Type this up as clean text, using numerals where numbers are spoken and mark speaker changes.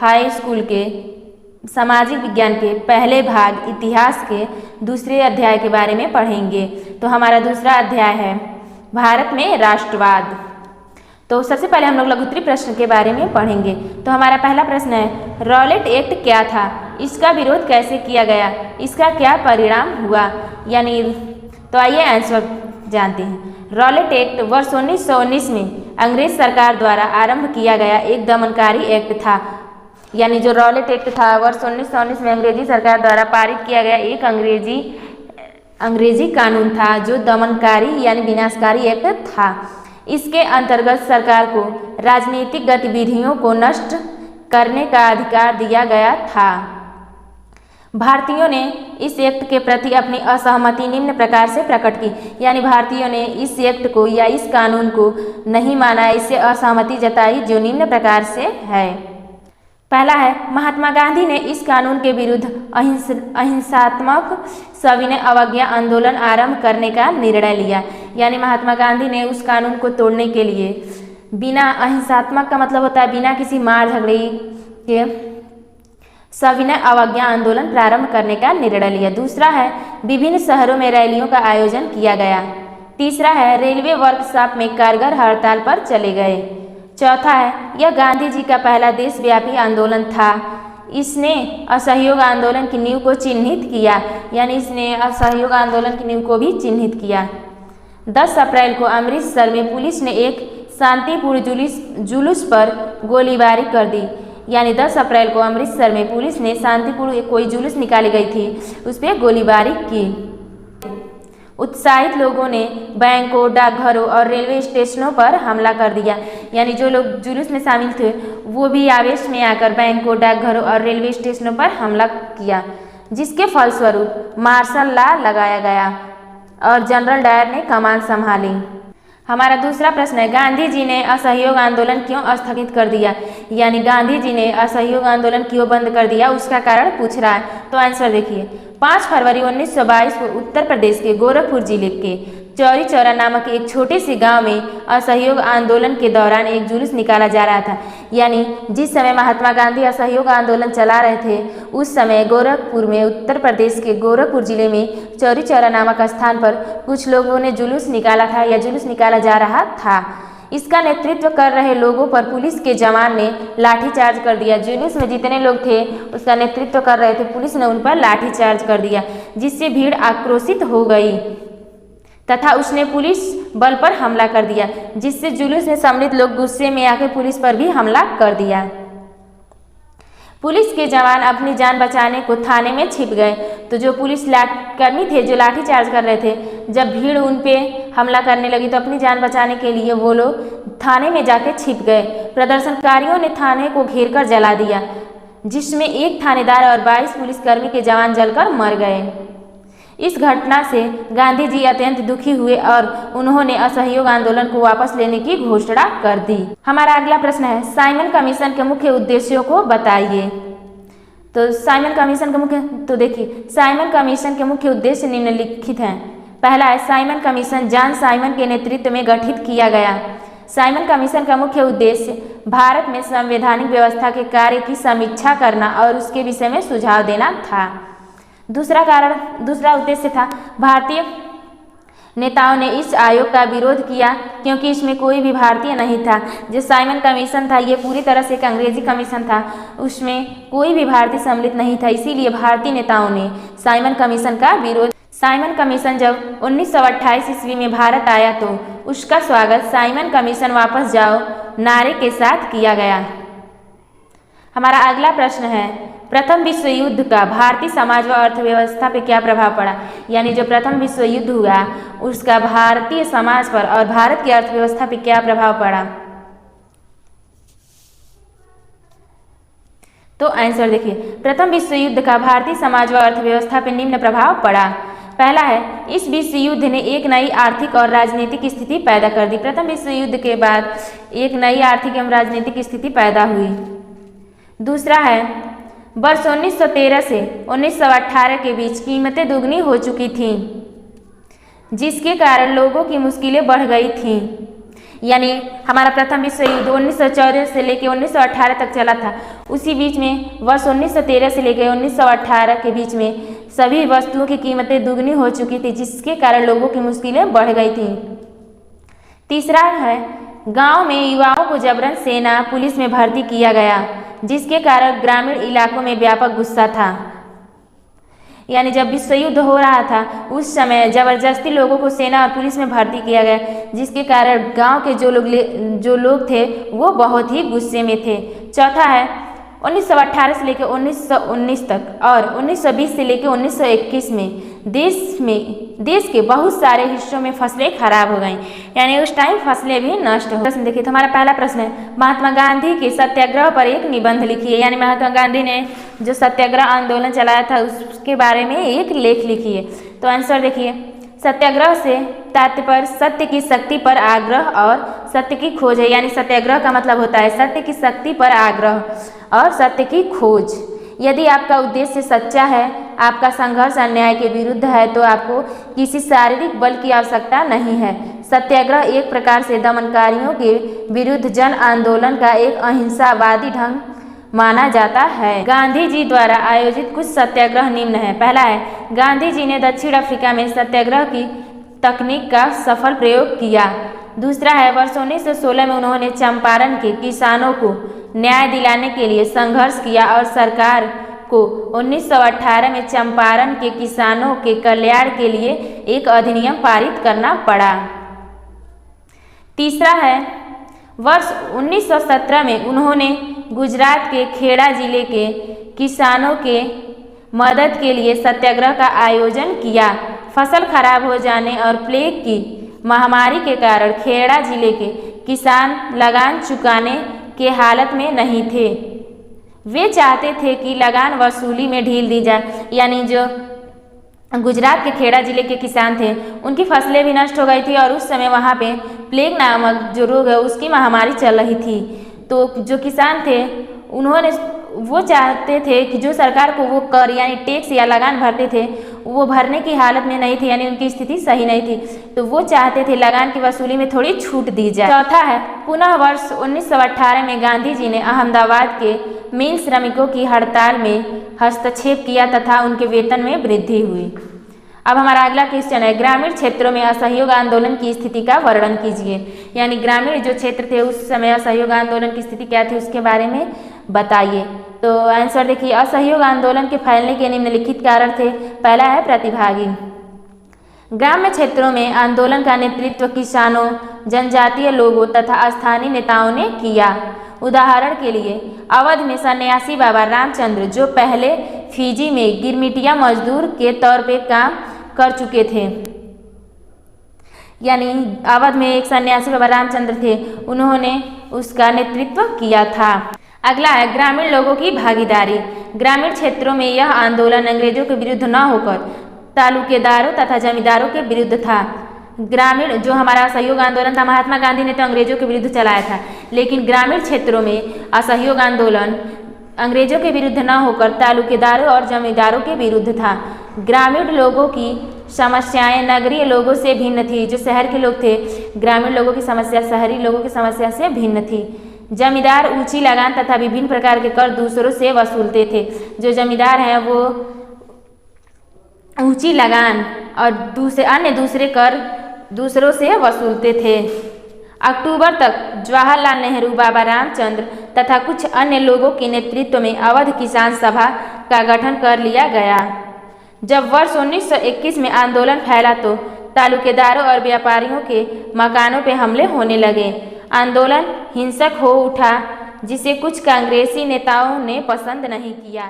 Speaker 1: High school के सामाजिक विज्ञान के पहले भाग इतिहास के दूसरे अध्याय के बारे में पढ़ेंगे। तो हमारा दूसरा अध्याय है भारत में राष्ट्रवाद। तो सबसे पहले हम लोग लघुत्तरी प्रश्न के बारे में पढ़ेंगे। तो हमारा पहला प्रश्न है, रॉलेट एक्ट क्या था, इसका विरोध कैसे किया गया, इसका क्या परिणाम हुआ। यानी तो आइए आंसर जानते हैं। रॉलेट एक्ट वर्ष 1919 में अंग्रेज सरकार द्वारा आरंभ किया गया एक दमनकारी एक्ट था। यानी जो रॉलेट एक्ट था वर्ष 1919 में अंग्रेजी सरकार द्वारा पारित किया गया एक अंग्रेजी कानून था जो दमनकारी यानी विनाशकारी एक्ट था। इसके अंतर्गत सरकार को राजनीतिक गतिविधियों को नष्ट करने का अधिकार दिया गया था। भारतीयों ने इस एक्ट के प्रति अपनी असहमति निम्न प्रकार से प्रकट की। यानी भारतीयों ने इस एक्ट को या इस कानून को नहीं माना, इससे असहमति जताई, जो निम्न प्रकार से है। पहला है, महात्मा गांधी ने इस कानून के विरुद्ध अहिंसात्मक सविनय अवज्ञा आंदोलन आरंभ करने का निर्णय लिया। यानी महात्मा गांधी ने उस कानून को तोड़ने के लिए बिना अहिंसात्मक का मतलब होता है बिना किसी मार झगड़े के सविनय अवज्ञा आंदोलन प्रारंभ करने का निर्णय लिया। दूसरा है, विभिन्न शहरों में रैलियों का आयोजन किया गया। तीसरा है, रेलवे वर्कशॉप में कारगर हड़ताल पर चले गए। चौथा है, यह गांधी जी का पहला देशव्यापी आंदोलन था। इसने असहयोग आंदोलन की नींव को चिन्हित किया। यानी इसने असहयोग आंदोलन की नींव को भी चिन्हित किया। 10 अप्रैल को अमृतसर में पुलिस ने एक शांतिपूर्ण जुलूस पर गोलीबारी कर दी। यानी 10 अप्रैल को अमृतसर में पुलिस ने शांतिपूर्ण कोई जुलूस निकाली गई थी, उस पर गोलीबारी की। उत्साहित लोगों ने बैंकों, डाकघरों और रेलवे स्टेशनों पर हमला कर दिया। यानी जो लोग जुलूस में शामिल थे वो भी आवेश में आकर बैंकों, डाकघरों और रेलवे स्टेशनों पर हमला किया, जिसके फलस्वरूप मार्शल लॉ लगाया गया और जनरल डायर ने कमान संभाली। हमारा दूसरा प्रश्न है, गांधी जी ने असहयोग आंदोलन क्यों स्थगित कर दिया। यानी गांधी जी ने असहयोग आंदोलन क्यों बंद कर दिया, उसका कारण पूछ रहा है। तो आंसर देखिए, 5 फरवरी 1922 को उत्तर प्रदेश के गोरखपुर जिले के चौरी चौरा नामक एक छोटे से गांव में असहयोग आंदोलन के दौरान एक जुलूस निकाला जा रहा था। यानी जिस समय महात्मा गांधी असहयोग आंदोलन चला रहे थे उस समय गोरखपुर में, उत्तर प्रदेश के गोरखपुर जिले में चौरी चौरा नामक स्थान पर कुछ लोगों ने जुलूस निकाला था या जुलूस निकाला जा रहा था। इसका नेतृत्व कर रहे लोगों पर पुलिस के जवान ने लाठीचार्ज कर दिया। जुलूस में जितने लोग थे उसका नेतृत्व कर रहे थे, पुलिस ने उन पर लाठीचार्ज कर दिया, जिससे भीड़ आक्रोशित हो गई तथा उसने पुलिस बल पर हमला कर दिया, जिससे जुलूस में सम्मिलित लोग गुस्से में आकर पुलिस पर भी हमला कर दिया। पुलिस के जवान अपनी जान बचाने को थाने में छिप गए। तो जो पुलिस कर्मी थे जो लाठीचार्ज कर रहे थे, जब भीड़ उन पे हमला करने लगी तो अपनी जान बचाने के लिए वो लोग थाने में जाके छिप गए। प्रदर्शनकारियों ने थाने को घेरकर जला दिया, जिसमें एक थानेदार और 22 पुलिसकर्मी के जवान जलकर मर गए। इस घटना से गांधी जी अत्यंत दुखी हुए और उन्होंने असहयोग आंदोलन को वापस लेने की घोषणा कर दी। हमारा अगला प्रश्न है, साइमन कमीशन के मुख्य उद्देश्यों को बताइए। तो साइमन कमीशन के मुख्य उद्देश्य निम्नलिखित हैं। पहला है, साइमन कमीशन जॉन साइमन के नेतृत्व में गठित किया गया। साइमन कमीशन का मुख्य उद्देश्य भारत में संवैधानिक व्यवस्था के कार्य की समीक्षा करना और उसके विषय में सुझाव देना था। दूसरा उद्देश्य था, भारतीय नेताओं ने इस आयोग का विरोध किया क्योंकि इसमें कोई भी भारतीय नहीं था। जो साइमन कमीशन था ये पूरी तरह से एक अंग्रेजी कमीशन था, उसमें कोई भी भारतीय सम्मिलित नहीं था, इसीलिए भारतीय नेताओं ने साइमन कमीशन का विरोध। साइमन कमीशन जब 1928 ईस्वी में भारत आया तो उसका स्वागत साइमन कमीशन वापस जाओ नारे के साथ किया गया। हमारा अगला प्रश्न है, प्रथम विश्व युद्ध का भारतीय समाज व अर्थव्यवस्था पर क्या प्रभाव पड़ा। यानी जो प्रथम विश्व युद्ध हुआ उसका भारतीय समाज पर और भारत की अर्थव्यवस्था पर क्या प्रभाव पड़ा। तो आंसर देखिए, प्रथम विश्व युद्ध का भारतीय समाज व अर्थव्यवस्था पर निम्न प्रभाव पड़ा। पहला है, इस विश्व युद्ध ने एक नई आर्थिक और राजनीतिक स्थिति पैदा कर दी। प्रथम विश्व युद्ध के बाद एक नई आर्थिक एवं राजनीतिक स्थिति पैदा हुई। दूसरा है, वर्ष 1913 से 1918 के बीच कीमतें दुगनी हो चुकी थीं, जिसके कारण लोगों की मुश्किलें बढ़ गई थीं। यानी हमारा प्रथम विश्व युद्ध 1914 से लेकर 1918 तक चला था। उसी बीच में वर्ष 1913 से लेकर 1918 के बीच में सभी वस्तुओं की कीमतें दुगनी हो चुकी थी, जिसके कारण लोगों की मुश्किलें बढ़ गई थी। तीसरा है, गांव में युवाओं को जबरन सेना पुलिस में भर्ती किया गया, जिसके कारण ग्रामीण इलाकों में व्यापक गुस्सा था। यानी जब विश्व युद्ध हो रहा था उस समय जबरदस्ती लोगों को सेना और पुलिस में भर्ती किया गया, जिसके कारण गांव के जो लोग थे वो बहुत ही गुस्से में थे। चौथा है, 1918 से लेकर 1919 तक और 1920 से लेकर 1921 में देश के बहुत सारे हिस्सों में फसलें खराब हो गईं, यानी उस टाइम फसलें भी नष्ट हो। प्रश्न देखिए, तो हमारा पहला प्रश्न है, महात्मा गांधी के सत्याग्रह पर एक निबंध लिखिए। यानी महात्मा गांधी ने जो सत्याग्रह आंदोलन चलाया था उसके बारे में एक लेख लिखिए। तो आंसर देखिए, सत्याग्रह से तात्पर्य सत्य की शक्ति पर आग्रह और सत्य की खोज है। यानी सत्याग्रह का मतलब होता है सत्य की शक्ति पर आग्रह और सत्य की खोज। यदि आपका उद्देश्य सच्चा है, आपका संघर्ष अन्याय के विरुद्ध है, तो आपको किसी शारीरिक बल की आवश्यकता नहीं है। सत्याग्रह एक प्रकार से दमनकारियों के विरुद्ध जन आंदोलन का एक अहिंसावादी ढंग माना जाता है। गांधी जी द्वारा आयोजित कुछ सत्याग्रह निम्न है। पहला है, गांधी जी ने दक्षिण अफ्रीका में सत्याग्रह की तकनीक का सफल प्रयोग किया। दूसरा है, वर्ष 1916 में उन्होंने चंपारण के किसानों को न्याय दिलाने के लिए संघर्ष किया और सरकार को 1918 में चंपारण के किसानों के कल्याण के लिए एक अधिनियम पारित करना पड़ा। तीसरा है, वर्ष 1917 में उन्होंने गुजरात के खेड़ा जिले के किसानों के मदद के लिए सत्याग्रह का आयोजन किया। फसल खराब हो जाने और प्लेग की महामारी के कारण खेड़ा जिले के किसान लगान चुकाने के हालत में नहीं थे। वे चाहते थे कि लगान वसूली में ढील दी जाए। यानी जो गुजरात के खेड़ा जिले के किसान थे उनकी फसलें भी नष्ट हो गई थी और उस समय वहाँ पे प्लेग नामक जो रोग है उसकी महामारी चल रही थी। तो जो किसान थे वो चाहते थे कि जो सरकार को वो कर यानी टैक्स या लगान भरते थे वो भरने की हालत में नहीं थे, यानी उनकी स्थिति सही नहीं थी, तो वो चाहते थे लगान की वसूली में थोड़ी छूट दी जाए। चौथा है, पुनः वर्ष 1918 में गांधी जी ने अहमदाबाद के मिल श्रमिकों की हड़ताल में हस्तक्षेप किया तथा उनके वेतन में वृद्धि हुई। अब हमारा अगला क्वेश्चन है, ग्रामीण क्षेत्रों में असहयोग आंदोलन की स्थिति का वर्णन कीजिए। यानी ग्रामीण जो क्षेत्र थे उस समय असहयोग आंदोलन की स्थिति क्या थी उसके बारे में बताइए। तो आंसर देखिए, असहयोग आंदोलन के फैलने के निम्नलिखित कारण थे। पहला है, प्रतिभागी। ग्राम्य क्षेत्रों में आंदोलन का नेतृत्व किसानों, जनजातीय लोगों तथा स्थानीय नेताओं ने किया। उदाहरण के लिए अवध में सन्यासी बाबा रामचंद्र, जो पहले फिजी में गिरमिटिया मजदूर के तौर पे काम कर चुके थे। यानी अवध में एक सन्यासी बाबा रामचंद्र थे, उन्होंने उसका नेतृत्व किया था। अगला है, ग्रामीण लोगों की भागीदारी। ग्रामीण क्षेत्रों में यह आंदोलन अंग्रेजों के विरुद्ध न होकर तालुकेदारों तथा जमींदारों के विरुद्ध था। ग्रामीण जो हमारा असहयोग आंदोलन था, महात्मा गांधी ने तो अंग्रेजों के विरुद्ध चलाया था, लेकिन ग्रामीण क्षेत्रों में असहयोग आंदोलन अंग्रेजों के विरुद्ध न होकर तालुकेदारों और जमींदारों के विरुद्ध था। ग्रामीण लोगों की समस्याएं नगरीय लोगों से भिन्न थी। जो शहर के लोग थे, ग्रामीण लोगों की समस्या शहरी लोगों की समस्या से भिन्न थी। जमींदार ऊंची लगान तथा विभिन्न प्रकार के कर दूसरों से वसूलते थे। जो जमींदार हैं वो ऊंची लगान और दूसरे कर दूसरों से वसूलते थे। अक्टूबर तक जवाहरलाल नेहरू, बाबा रामचंद्र तथा कुछ अन्य लोगों के नेतृत्व में अवध किसान सभा का गठन कर लिया गया। जब वर्ष 1921 में आंदोलन फैला तो तालुकेदारों और व्यापारियों के मकानों पर हमले होने लगे। आंदोलन हिंसक हो उठा, जिसे कुछ कांग्रेसी नेताओं ने पसंद नहीं किया।